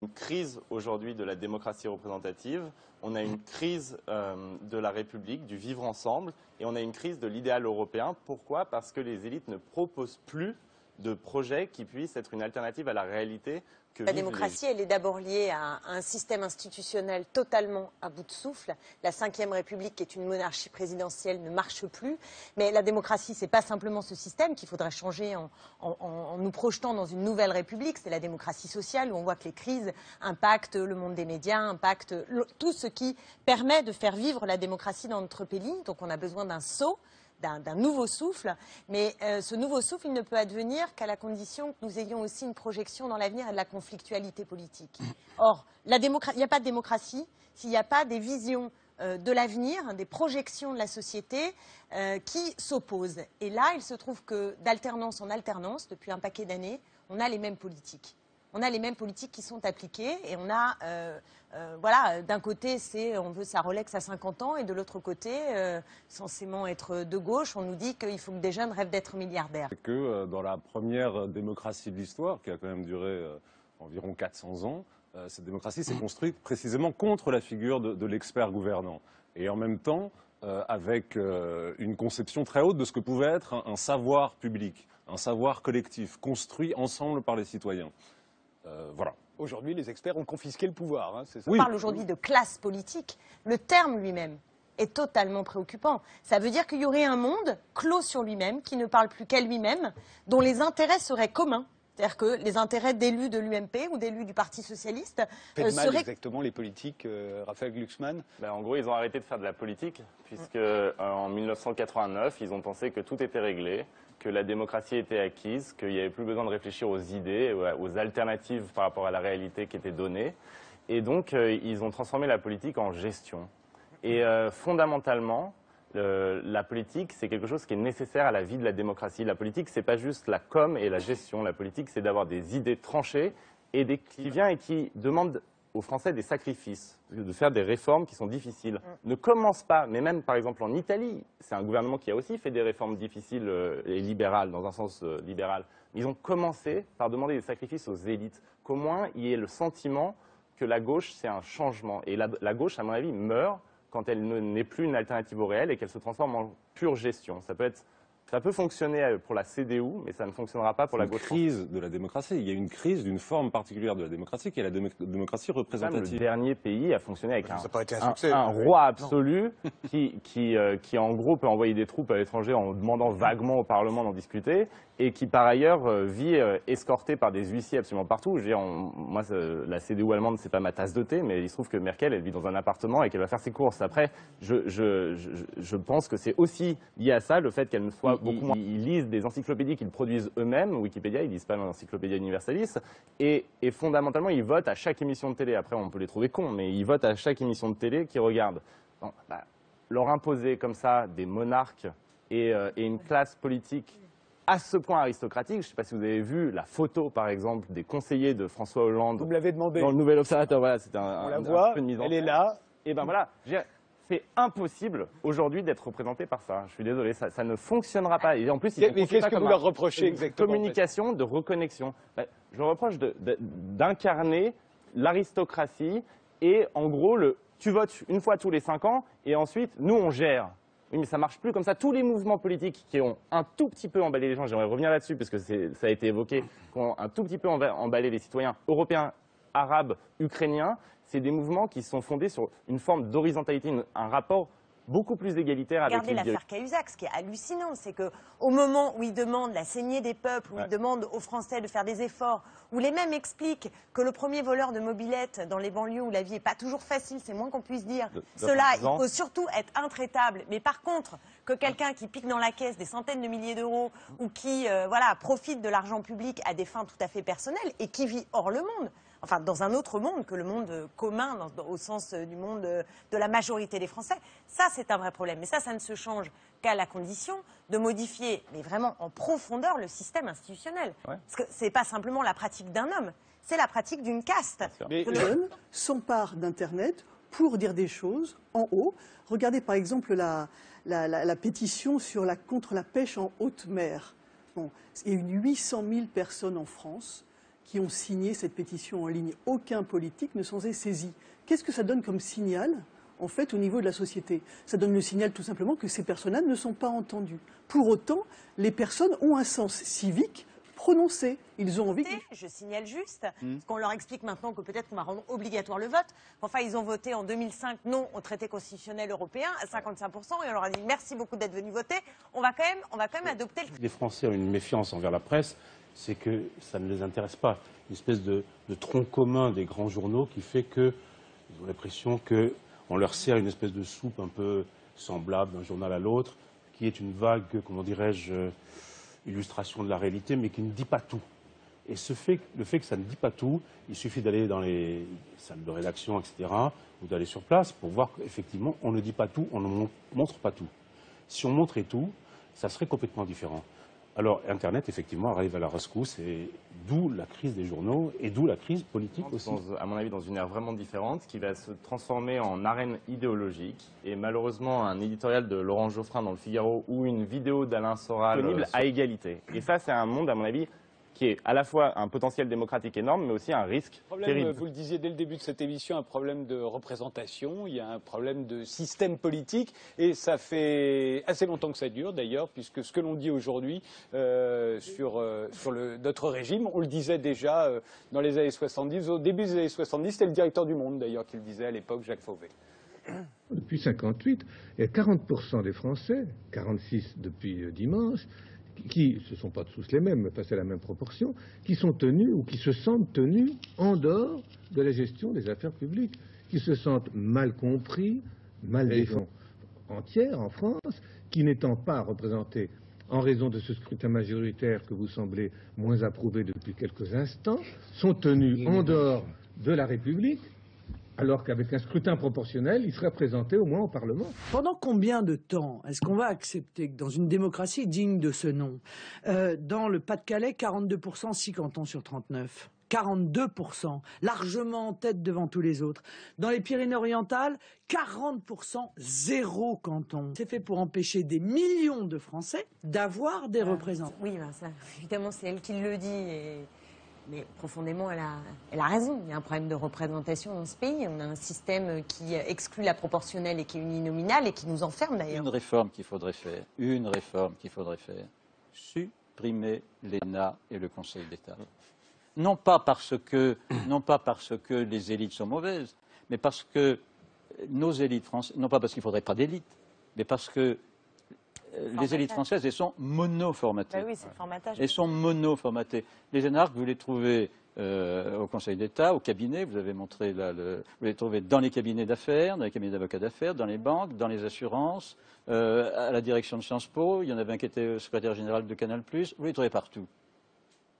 une crise aujourd'hui de la démocratie représentative, on a une crise de la République, du vivre ensemble, et on a une crise de l'idéal européen. Pourquoi? Parce que les élites ne proposent plus de projets qui puissent être une alternative à la réalité que La vivent démocratie, elle est d'abord liée à un système institutionnel totalement à bout de souffle. La Ve République, qui est une monarchie présidentielle, ne marche plus. Mais la démocratie, ce n'est pas simplement ce système qu'il faudrait changer en nous projetant dans une nouvelle République. C'est la démocratie sociale, où on voit que les crises impactent le monde des médias, impactent tout ce qui permet de faire vivre la démocratie dans notre pays. Donc on a besoin d'un saut, d'un nouveau souffle, mais ce nouveau souffle, il ne peut advenir qu'à la condition que nous ayons aussi une projection dans l'avenir et de la conflictualité politique. Or, il n'y a pas de démocratie s'il n'y a pas des visions de l'avenir, des projections de la société qui s'opposent. Et là, il se trouve que d'alternance en alternance, depuis un paquet d'années, on a les mêmes politiques. On a les mêmes politiques qui sont appliquées et on a, voilà, d'un côté, on veut sa Rolex à 50 ans et de l'autre côté, censément être de gauche, on nous dit qu'il faut que des jeunes rêvent d'être milliardaires. Que dans la première démocratie de l'histoire, qui a quand même duré environ 400 ans, cette démocratie s'est construite précisément contre la figure de l'expert gouvernant. Et en même temps, avec une conception très haute de ce que pouvait être un savoir public, un savoir collectif, construit ensemble par les citoyens. Voilà. Aujourd'hui, les experts ont confisqué le pouvoir. Hein, c'est ça. On parle aujourd'hui de classe politique. Le terme lui-même est totalement préoccupant. Ça veut dire qu'il y aurait un monde clos sur lui-même, qui ne parle plus qu'à lui-même, dont les intérêts seraient communs. C'est-à-dire que les intérêts d'élus de l'UMP ou d'élus du Parti socialiste seraient... exactement les politiques, Raphaël Glucksmann? En gros, ils ont arrêté de faire de la politique, puisque en 1989, ils ont pensé que tout était réglé, que la démocratie était acquise, qu'il n'y avait plus besoin de réfléchir aux idées, aux alternatives par rapport à la réalité qui était donnée. Et donc, ils ont transformé la politique en gestion. Et fondamentalement, la politique, c'est quelque chose qui est nécessaire à la vie de la démocratie. La politique, c'est pas juste la com et la gestion. La politique, c'est d'avoir des idées tranchées et qui vient et qui demande aux Français des sacrifices, de faire des réformes qui sont difficiles. Ne commence pas, mais même par exemple en Italie, c'est un gouvernement qui a aussi fait des réformes difficiles et libérales, dans un sens libéral. Ils ont commencé par demander des sacrifices aux élites, qu'au moins il y ait le sentiment que la gauche, c'est un changement. Et la gauche, à mon avis, meurt quand elle n'est plus une alternative au réel et qu'elle se transforme en pure gestion. Ça peut fonctionner pour la CDU, mais ça ne fonctionnera pas pour la gauche. Il y a une crise de la démocratie. Il y a une crise d'une forme particulière de la démocratie, qui est la démocratie représentative. Le dernier pays a fonctionné avec un roi absolu qui, en gros, peut envoyer des troupes à l'étranger en demandant vaguement au Parlement d'en discuter et qui, par ailleurs, vit escorté par des huissiers absolument partout. Je veux dire, moi, la CDU allemande, c'est pas ma tasse de thé, mais il se trouve que Merkel, elle vit dans un appartement et qu'elle va faire ses courses. Après, je pense que c'est aussi lié à ça, le fait qu'elle ne soit beaucoup moins... Ils lisent des encyclopédies qu'ils produisent eux-mêmes, Wikipédia, ils lisent pas l'encyclopédia Universalis, et fondamentalement, ils votent à chaque émission de télé. Après, on peut les trouver cons, mais ils votent à chaque émission de télé qu'ils regardent. Bon, leur imposer comme ça des monarques et une classe politique à ce point aristocratique, je ne sais pas si vous avez vu la photo, par exemple, des conseillers de François Hollande. Vous me l'avez demandé. Dans le Nouvel Observateur, voilà, c'était on la voit, peu de mise en elle est là. Et ben voilà, c'est impossible aujourd'hui d'être représenté par ça. Je suis désolé, ça ne fonctionnera pas. Et en plus, mais qu'est-ce que vous leur reprochez exactement? Communication, de reconnexion. Je leur reproche d'incarner l'aristocratie et en gros, tu votes une fois tous les 5 ans et ensuite, nous, on gère. Oui, mais ça ne marche plus comme ça. Tous les mouvements politiques qui ont un tout petit peu emballé les gens, j'aimerais revenir là-dessus parce que ça a été évoqué, qui ont un tout petit peu emballé les citoyens européens, arabes, ukrainiens, c'est des mouvements qui sont fondés sur une forme d'horizontalité, un rapport beaucoup plus égalitaire avec les... Regardez l'affaire Cahuzac, ce qui est hallucinant, c'est qu'au moment où ils demandent la saignée des peuples, où ils demandent aux Français de faire des efforts, où les mêmes expliquent que le premier voleur de mobilette dans les banlieues où la vie n'est pas toujours facile, c'est moins qu'on puisse dire, il faut surtout être intraitable. Mais par contre, que quelqu'un qui pique dans la caisse des centaines de milliers d'euros ou qui voilà, profite de l'argent public à des fins tout à fait personnelles et qui vit hors le monde, enfin dans un autre monde que le monde commun, au sens du monde de la majorité des Français. Ça, c'est un vrai problème. Mais ça ne se change qu'à la condition de modifier, mais vraiment en profondeur, le système institutionnel. Ouais. Parce que ce n'est pas simplement la pratique d'un homme, c'est la pratique d'une caste. Les jeunes s'emparent d'Internet pour dire des choses en haut. Regardez par exemple la pétition contre la pêche en haute mer. Bon, il y a eu 800 000 personnes en France qui ont signé cette pétition en ligne. Aucun politique ne s'en est saisi. Qu'est-ce que ça donne comme signal, en fait, au niveau de la société? Ça donne le signal tout simplement que ces personnes-là ne sont pas entendues. Pour autant, les personnes ont un sens civique prononcé. Ils ont envie... Je signale juste qu'on leur explique maintenant que peut-être qu'on va rendre obligatoire le vote. Enfin, ils ont voté en 2005 non au traité constitutionnel européen à 55% et on leur a dit merci beaucoup d'être venus voter. On va quand même adopter le... Les Français ont une méfiance envers la presse, c'est que ça ne les intéresse pas. Une espèce de tronc commun des grands journaux qui fait qu'ils ont l'impression qu'on leur sert une espèce de soupe un peu semblable d'un journal à l'autre, qui est une vague, comment dirais-je, illustration de la réalité, mais qui ne dit pas tout. Et le fait que ça ne dit pas tout, il suffit d'aller dans les salles de rédaction, etc., ou d'aller sur place pour voir qu'effectivement, on ne dit pas tout, on ne montre pas tout. Si on montrait tout, ça serait complètement différent. Alors, Internet, effectivement, arrive à la rescousse, et d'où la crise des journaux, et d'où la crise politique aussi. À mon avis, dans une ère vraiment différente, qui va se transformer en arène idéologique. Et malheureusement, un éditorial de Laurent Geoffrin dans le Figaro, ou une vidéo d'Alain Soral disponible à égalité. Et ça, c'est un monde, à mon avis, qui est à la fois un potentiel démocratique énorme, mais aussi un risque terrible. Vous le disiez dès le début de cette émission, un problème de représentation, il y a un problème de système politique, et ça fait assez longtemps que ça dure d'ailleurs, puisque ce que l'on dit aujourd'hui sur notre régime, on le disait déjà dans les années 70, au début des années 70, c'était le directeur du Monde d'ailleurs qui le disait à l'époque, Jacques Fauvet. Depuis 1958, il y a 40% des Français, 46% depuis dimanche, qui, ce ne sont pas tous les mêmes, mais pas c'est la même proportion, qui sont tenus ou qui se sentent tenus en dehors de la gestion des affaires publiques, qui se sentent mal compris, mal défendus entière en France, qui n'étant pas représentés en raison de ce scrutin majoritaire que vous semblez moins approuver depuis quelques instants, sont tenus en dehors de la République, alors qu'avec un scrutin proportionnel, il serait présenté au moins au Parlement. Pendant combien de temps est-ce qu'on va accepter que dans une démocratie digne de ce nom, dans le Pas-de-Calais, 42%, 6 cantons sur 39 42%, largement en tête devant tous les autres. Dans les Pyrénées-Orientales, 40%, 0 canton. C'est fait pour empêcher des millions de Français d'avoir des représentants. Oui, ben ça, évidemment, c'est elle qui le dit. Mais profondément, elle a raison. Il y a un problème de représentation dans ce pays. On a un système qui exclut la proportionnelle et qui est uninominale et qui nous enferme d'ailleurs. Une réforme qu'il faudrait faire. Supprimer l'ENA et le Conseil d'État. Non pas parce que les élites sont mauvaises, mais parce que nos élites françaises, non pas parce qu'il ne faudrait pas d'élite, mais parce que les élites françaises, elles sont monoformatées. Ben oui, c'est le formatage. Elles sont monoformatées. Les énarques, vous les trouvez au Conseil d'État, au cabinet, vous avez montré là, vous les trouvez dans les cabinets d'affaires, dans les cabinets d'avocats d'affaires, dans les banques, dans les assurances, à la direction de Sciences Po, il y en avait un qui était secrétaire général de Canal+, vous les trouvez partout.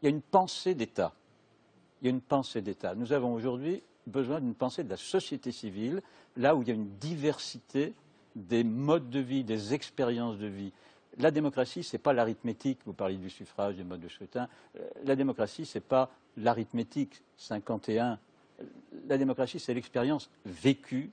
Il y a une pensée d'État. Nous avons aujourd'hui besoin d'une pensée de la société civile, là où il y a une diversité des modes de vie, des expériences de vie. La démocratie, ce n'est pas l'arithmétique, vous parliez du suffrage, des modes de scrutin. La démocratie, ce n'est pas l'arithmétique 51. La démocratie, c'est l'expérience vécue